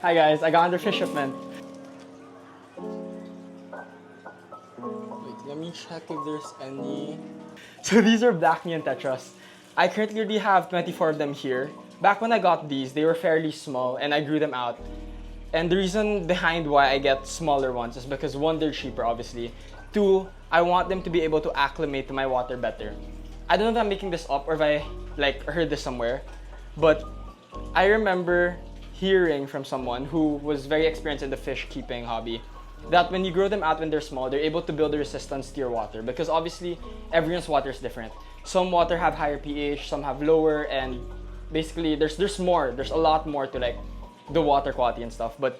Hi guys, I got under fish shipment. Wait, let me check if there's any. So these are black neon tetras. I currently already have 24 of them here. Back when I got these, they were fairly small and I grew them out. And the reason behind why I get smaller ones is because one, they're cheaper obviously. Two, I want them to be able to acclimate to my water better. I don't know if I'm making this up or if I heard this somewhere, but I remember hearing from someone who was very experienced in the fish keeping hobby that when you grow them out when they're small, they're able to build a resistance to your water because obviously everyone's water is different. Some water have higher pH, some have lower, and basically there's a lot more to like the water quality and stuff. But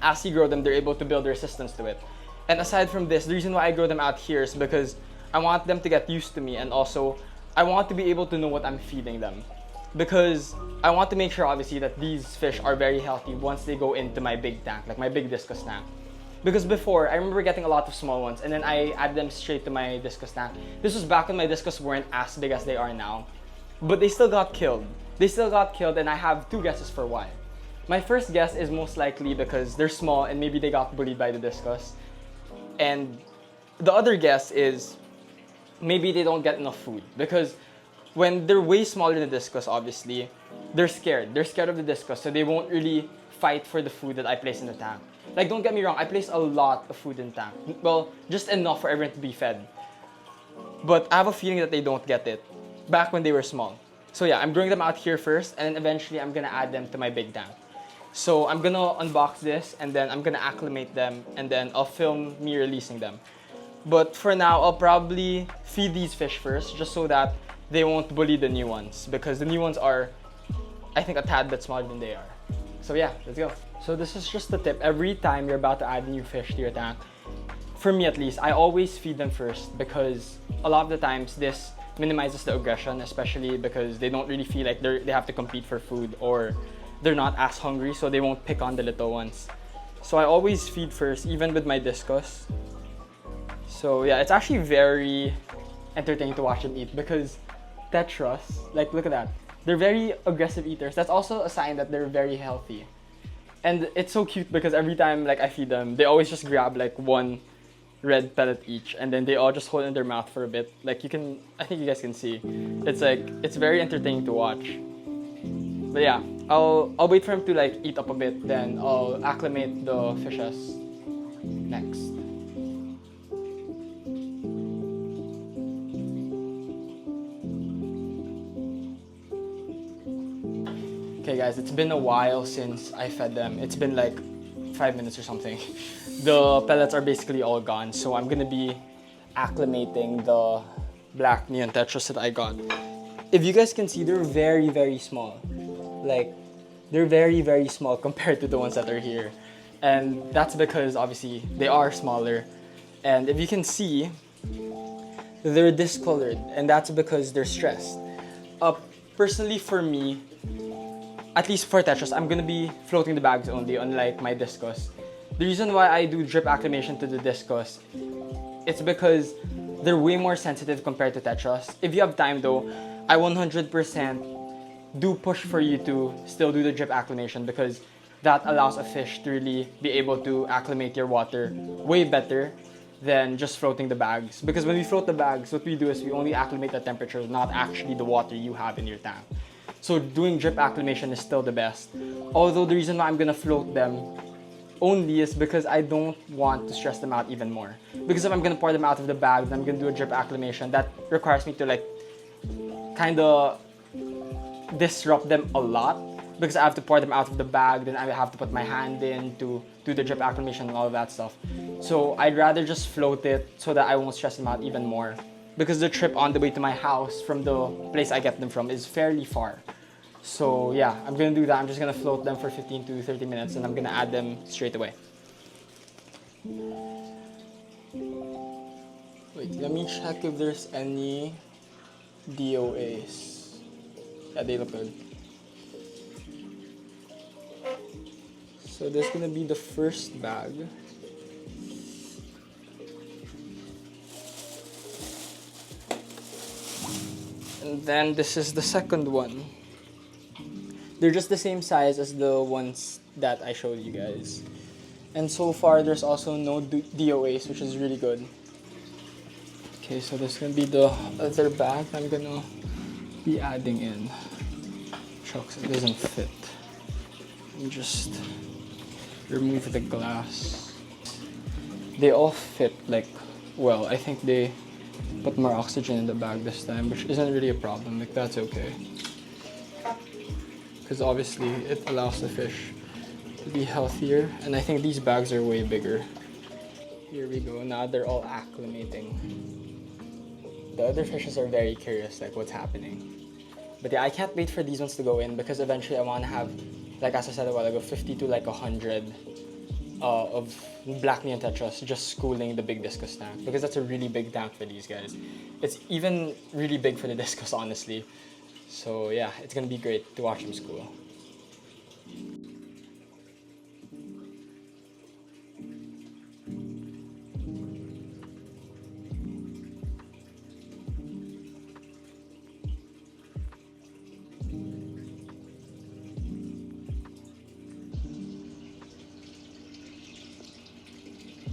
as you grow them, they're able to build resistance to it. And aside from this, the reason why I grow them out here is because I want them to get used to me, and also I want to be able to know what I'm feeding them. Because I want to make sure obviously that these fish are very healthy once they go into my big tank, like my big discus tank. Because before, I remember getting a lot of small ones and then I add them straight to my discus tank. This was back when my discus weren't as big as they are now. But they still got killed. And I have two guesses for why. My first guess is most likely because they're small and maybe they got bullied by the discus. And the other guess is maybe they don't get enough food. Because when they're way smaller than the discus, obviously, they're scared. They're scared of the discus, so they won't really fight for the food that I place in the tank. Like, don't get me wrong, I place a lot of food in the tank. Well, just enough for everyone to be fed. But I have a feeling that they don't get it back when they were small. So yeah, I'm growing them out here first, and then eventually I'm gonna add them to my big tank. So I'm gonna unbox this, and then I'm gonna acclimate them, and then I'll film me releasing them. But for now, I'll probably feed these fish first, just so that they won't bully the new ones, because the new ones are, I think, a tad bit smaller than they are. So yeah, let's go. So this is just the tip. Every time you're about to add new fish to your tank, for me at least, I always feed them first because a lot of the times this minimizes the aggression, especially because they don't really feel like they have to compete for food or they're not as hungry, so they won't pick on the little ones. So I always feed first, even with my discus. So yeah, it's actually very entertaining to watch them eat because tetras, like look at that. They're very aggressive eaters. That's also a sign that they're very healthy. And it's so cute because every time like I feed them, they always just grab like one red pellet each and then they all just hold it in their mouth for a bit. Like I think you guys can see. It's very entertaining to watch. But yeah, I'll wait for him to like eat up a bit, then I'll acclimate the fishes next. Okay guys, it's been a while since I fed them. It's been like 5 minutes or something. The pellets are basically all gone, so I'm gonna be acclimating the black neon tetras that I got. If you guys can see, they're very, very small. Like, they're very, very small compared to the ones that are here. And that's because obviously they are smaller. And if you can see, they're discolored, and that's because they're stressed. Personally for me, at least for tetras, I'm gonna be floating the bags only, unlike my discus. The reason why I do drip acclimation to the discus, it's because they're way more sensitive compared to tetras. If you have time though, I 100% do push for you to still do the drip acclimation because that allows a fish to really be able to acclimate your water way better than just floating the bags. Because when we float the bags, what we do is we only acclimate the temperature, not actually the water you have in your tank. So doing drip acclimation is still the best. Although the reason why I'm gonna float them only is because I don't want to stress them out even more. Because if I'm gonna pour them out of the bag, then I'm gonna do a drip acclimation. That requires me to like kinda disrupt them a lot because I have to pour them out of the bag, then I have to put my hand in to do the drip acclimation and all of that stuff. So I'd rather just float it so that I won't stress them out even more. Because the trip on the way to my house from the place I get them from is fairly far. So yeah, I'm gonna do that. I'm just gonna float them for 15 to 30 minutes and I'm gonna add them straight away. Wait, let me check if there's any DOAs. Yeah, they look good. So this is gonna be the first bag. And then this is the second one. They're just the same size as the ones that I showed you guys. And so far, there's also no DOAs, which is really good. Okay, so this is gonna be the other bag I'm gonna be adding in. Shucks, it doesn't fit. Let me just remove the glass. They all fit like well. I think they put more oxygen in the bag this time, which isn't really a problem. Like that's okay. Because obviously it allows the fish to be healthier. And I think these bags are way bigger. Here we go. Now they're all acclimating. The other fishes are very curious, like what's happening. But yeah, I can't wait for these ones to go in because eventually I want to have, like as I said a while ago, 50 to like 100 of black neon tetras just schooling the big discus tank because that's a really big tank for these guys. It's even really big for the discus, honestly. So yeah, it's gonna be great to watch them school.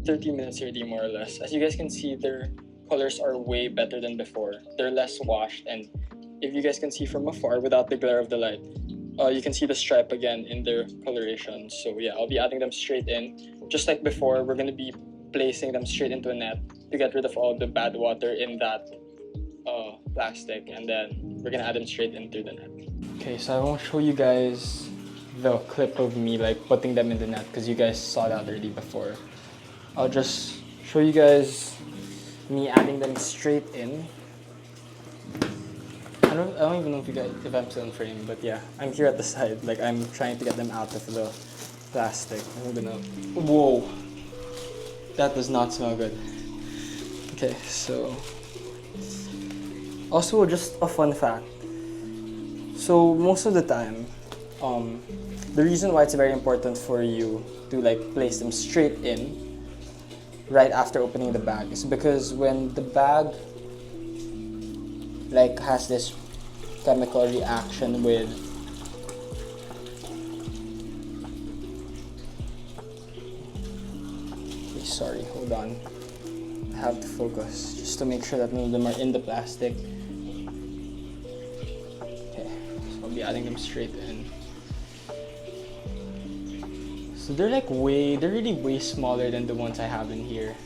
30 minutes already, more or less. As you guys can see, their colors are way better than before. They're less washed, and if you guys can see from afar without the glare of the light, you can see the stripe again in their coloration. So yeah, I'll be adding them straight in. Just like before, we're going to be placing them straight into a net to get rid of all the bad water in that plastic, and then we're going to add them straight into the net. Okay, so I won't show you guys the clip of me like putting them in the net because you guys saw that already before. I'll just show you guys me adding them straight in. I don't even know if I'm still in frame, but yeah, I'm here at the side. Like I'm trying to get them out of the plastic. I'm gonna. Whoa, that does not smell good. Okay, so also just a fun fact. So most of the time, the reason why it's very important for you to like place them straight in right after opening the bag is because when the bag like has this chemical reaction with sorry, hold on, I have to focus just to make sure that none of them are in the plastic. Okay, so I'll be adding them straight in. So they're really way smaller than the ones I have in here.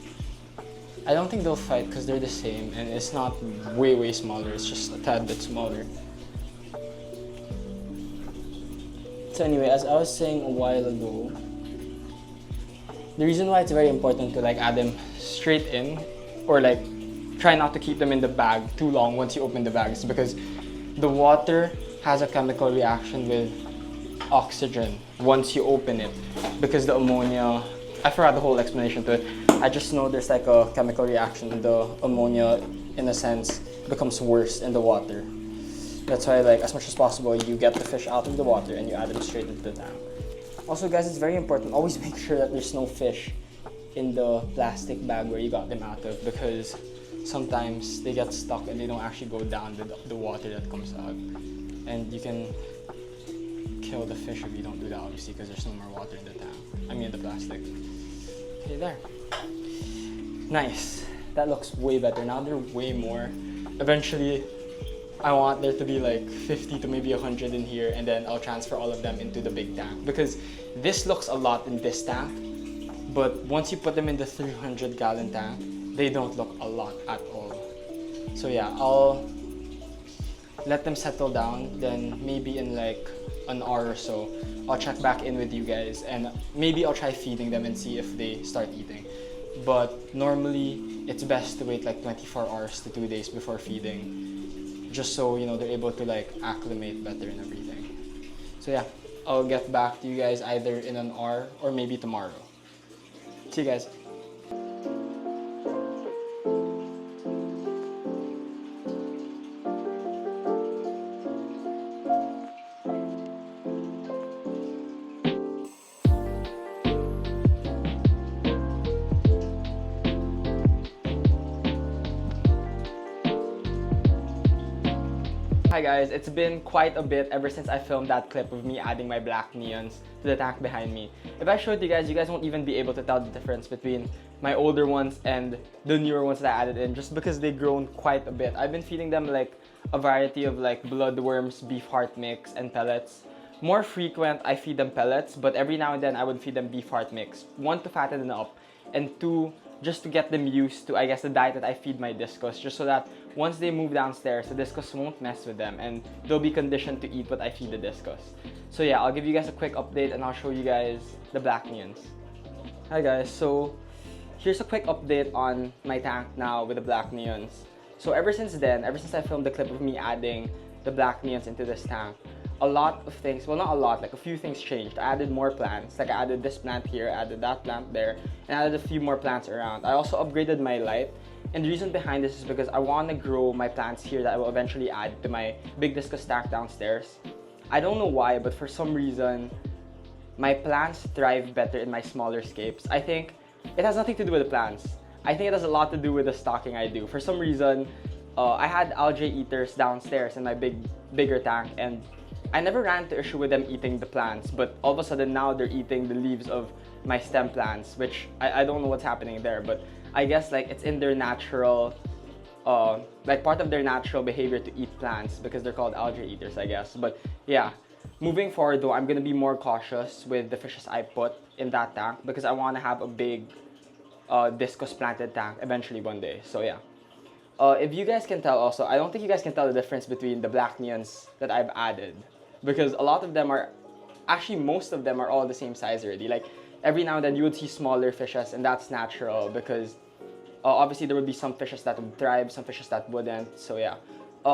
I don't think they'll fight because they're the same, and it's not way smaller, it's just a tad bit smaller. So anyway, as I was saying a while ago, the reason why it's very important to like add them straight in, or like try not to keep them in the bag too long once you open the bag, is because the water has a chemical reaction with oxygen once you open it, because the ammonia, I forgot the whole explanation to it. I just know there's like a chemical reaction. The ammonia, in a sense, becomes worse in the water. That's why, like, as much as possible, you get the fish out of the water and you add them straight into the tank. Also, guys, it's very important. Always make sure that there's no fish in the plastic bag where you got them out of, because sometimes they get stuck and they don't actually go down with the water that comes out. And you can kill the fish if you don't do that, obviously, because there's no more water in the tank. I mean, in the plastic. Okay, there. Nice. That looks way better. Now they're way more. Eventually, I want there to be like 50 to maybe 100 in here, and then I'll transfer all of them into the big tank. Because this looks a lot in this tank, but once you put them in the 300-gallon tank, they don't look a lot at all. So yeah, I'll let them settle down, then maybe in like an hour or so, I'll check back in with you guys, and maybe I'll try feeding them and see if they start eating. But normally, it's best to wait like 24 hours to 2 days before feeding, just so, you know, they're able to like acclimate better and everything. So yeah, I'll get back to you guys either in an hour or maybe tomorrow. See you guys. Hi guys, it's been quite a bit ever since I filmed that clip of me adding my black neons to the tank behind me. If I showed you guys won't even be able to tell the difference between my older ones and the newer ones that I added in, just because they've grown quite a bit. I've been feeding them like a variety of like bloodworms, beef heart mix, and pellets. More frequent, I feed them pellets, but every now and then I would feed them beef heart mix. One, to fatten them up, and two, just to get them used to, I guess, the diet that I feed my Discus, just so that once they move downstairs, the Discus won't mess with them and they'll be conditioned to eat what I feed the Discus. So yeah, I'll give you guys a quick update and I'll show you guys the black neons. Hi guys, so here's a quick update on my tank now with the black neons. So ever since I filmed the clip of me adding the black neons into this tank, a lot of things, well not a lot, like a few things changed. I added more plants, like I added this plant here, I added that plant there, and I added a few more plants around. I also upgraded my light, and the reason behind this is because I want to grow my plants here that I will eventually add to my big Discus tank downstairs. I don't know why, but for some reason, my plants thrive better in my smaller scapes. I think it has nothing to do with the plants. I think it has a lot to do with the stocking I do. For some reason, I had algae eaters downstairs in my bigger tank, and I never ran into issue with them eating the plants, but all of a sudden now they're eating the leaves of my stem plants, which I don't know what's happening there, but I guess like it's in their natural, like part of their natural behavior to eat plants because they're called algae eaters, I guess. But yeah, moving forward though, I'm gonna be more cautious with the fishes I put in that tank because I want to have a big Discus planted tank eventually one day. So yeah. If you guys can tell also, I don't think you guys can tell the difference between the black neons that I've added, because a lot of them are, actually most of them are all the same size already. Like every now and then you would see smaller fishes, and that's natural because obviously there would be some fishes that would thrive, some fishes that wouldn't. So yeah.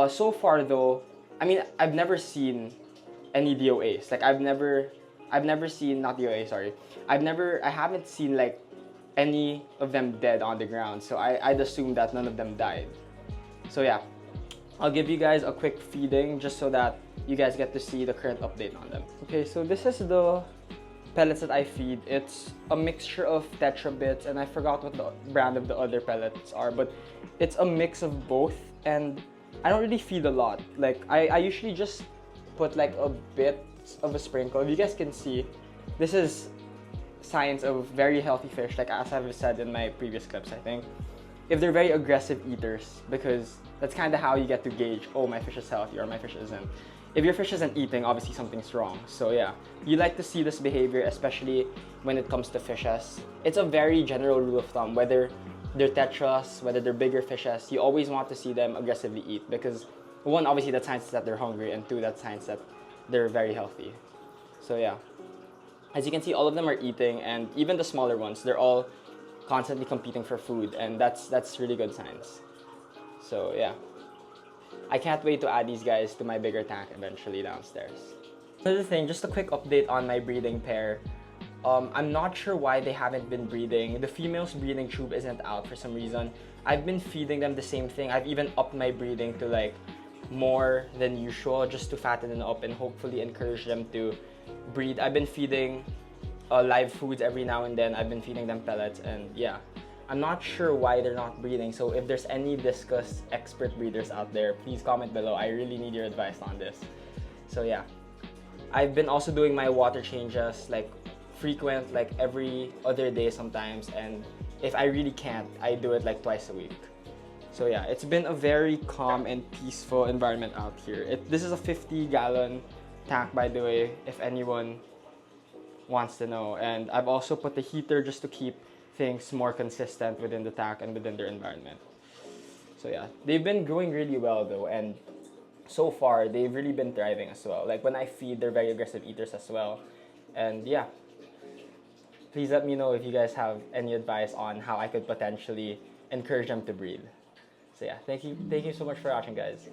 So far though, I mean, I've never seen any DOAs. Like I've never seen, not DOA, sorry. I haven't seen like any of them dead on the ground. So I'd assume that none of them died. So yeah, I'll give you guys a quick feeding just so that you guys get to see the current update on them. Okay, so this is the pellets that I feed. It's a mixture of Tetra bits, and I forgot what the brand of the other pellets are, but it's a mix of both, and I don't really feed a lot. Like I usually just put like a bit of a sprinkle. If you guys can see, this is signs of very healthy fish, like as I've said in my previous clips, I think. If they're very aggressive eaters, because that's kind of how you get to gauge, oh, my fish is healthy or my fish isn't. If your fish isn't eating, obviously something's wrong. So yeah, you like to see this behavior, especially when it comes to fishes. It's a very general rule of thumb, whether they're tetras, whether they're bigger fishes, you always want to see them aggressively eat, because one, obviously that signs that they're hungry, and two, that signs that they're very healthy. So yeah, as you can see, all of them are eating, and even the smaller ones, they're all constantly competing for food, and that's really good signs. So yeah, I can't wait to add these guys to my bigger tank eventually downstairs. Another thing, just a quick update on my breeding pair. I'm not sure why they haven't been breeding. The female's breeding tube isn't out for some reason. I've been feeding them the same thing. I've even upped my breeding to like more than usual just to fatten them up and hopefully encourage them to breed. I've been feeding live foods every now and then. I've been feeding them pellets, and yeah, I'm not sure why they're not breeding. So if there's any Discus expert breeders out there, please comment below. I really need your advice on this. So yeah, I've been also doing my water changes like frequent, like every other day sometimes, and if I really can't, I do it like twice a week. So yeah, it's been a very calm and peaceful environment out here. This is a 50-gallon tank, by the way, if anyone wants to know. And I've also put the heater just to keep things more consistent within the tank and within their environment. So yeah, they've been growing really well though, and so far they've really been thriving as well. Like when I feed, they're very aggressive eaters as well. And yeah, please let me know if you guys have any advice on how I could potentially encourage them to breed. So yeah, thank you so much for watching, guys.